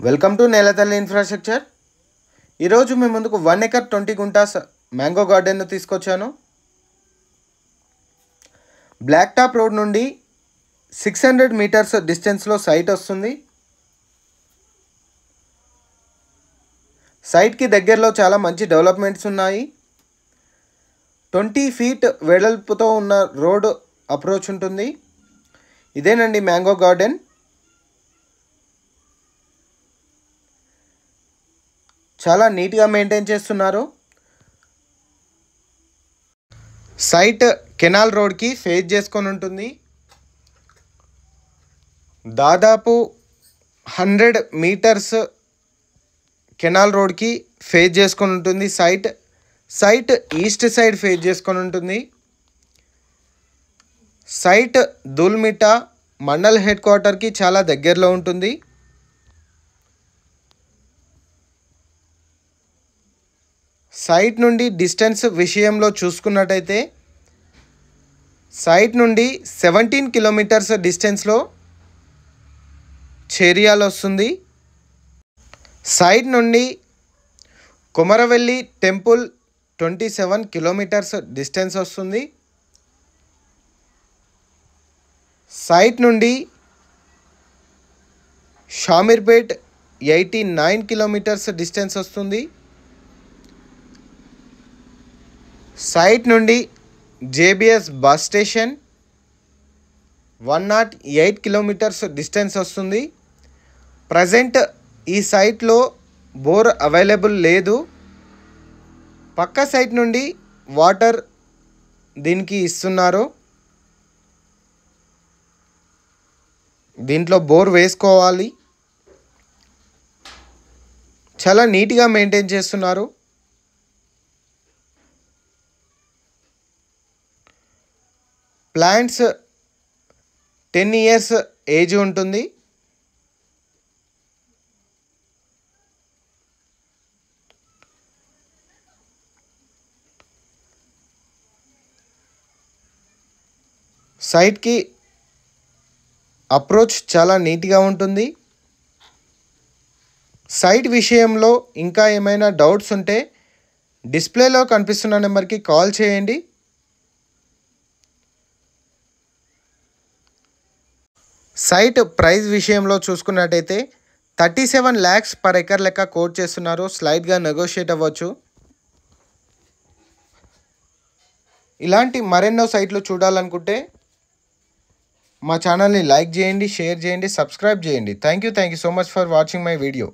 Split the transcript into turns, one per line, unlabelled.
Welcome to నేలతల్లి infrastructure. ఈరోజు మీ ముందుకు 1 ఎకర్ 20 గుంటాస్ మ్యాంగో గార్డెన్ను తీసుకొచ్చాను. బ్లాక్ టాప్ రోడ్ నుండి 600 మీటర్స్ డిస్టెన్స్లో సైట్ వస్తుంది. సైట్కి దగ్గరలో చాలా మంచి డెవలప్మెంట్స్ ఉన్నాయి. 20 ఫీట్ వెడల్పుతో ఉన్న రోడ్ అప్రోచ్ ఉంటుంది. ఇదేనండి మ్యాంగో గార్డెన్. చాలా నీట్గా మెయింటైన్ చేస్తున్నారు. సైట్ కెనాల్ రోడ్కి ఫేస్ చేసుకొని ఉంటుంది. దాదాపు 100 మీటర్స్ కెనాల్ రోడ్కి ఫేస్ చేసుకొని ఉంటుంది. సైట్ ఈస్ట్ సైడ్ ఫేస్ చేసుకొని ఉంటుంది. సైట్ దూల్మిట మండల్ హెడ్ క్వార్టర్కి చాలా దగ్గరలో ఉంటుంది. సైట్ నుండి డిస్టెన్స్ విషయంలో చూసుకున్నట్టయితే సైట్ నుండి 17 కిలోమీటర్స్ డిస్టెన్స్లో చేరియాల్ వస్తుంది. సైట్ నుండి కొమరవెల్లి టెంపుల్ 27 కిలోమీటర్స్ డిస్టెన్స్ వస్తుంది. సైట్ నుండి షామీర్పేట్ 89 కిలోమీటర్స్ డిస్టెన్స్ వస్తుంది. సైట్ నుండి JBS bus station 108 kilometres distance వస్తుంది. ప్రజెంట్ ఈ సైట్లో బోర్ అవైలబుల్ లేదు. పక్క సైట్ నుండి వాటర్ దీనికి ఇస్తున్నారు. దీంట్లో బోర్ వేసుకోవాలి. చాలా నీట్గా మెయింటైన్ చేస్తున్నారు. ప్లాంట్స్ 10 ఇయర్స్ ఏజ్ ఉంటుంది. సైట్కి అప్రోచ్ చాలా నీట్గా ఉంటుంది. సైట్ విషయంలో ఇంకా ఏమైనా డౌట్స్ ఉంటే డిస్ప్లేలో కనిపిస్తున్న నెంబర్కి కాల్ చేయండి. సైట్ ప్రైస్ విషయంలో చూసుకున్నట్టయితే 37 lakhs పర్ ఎకర్ లెక్క కోట్ చేస్తున్నారు. స్లైడ్గా నెగోషియేట్ అవ్వచ్చు. ఇలాంటి మరెన్నో సైట్లు చూడాలనుకుంటే మా ఛానల్ని లైక్ చేయండి, షేర్ చేయండి, సబ్స్క్రైబ్ చేయండి. Thank you so much for watching my video.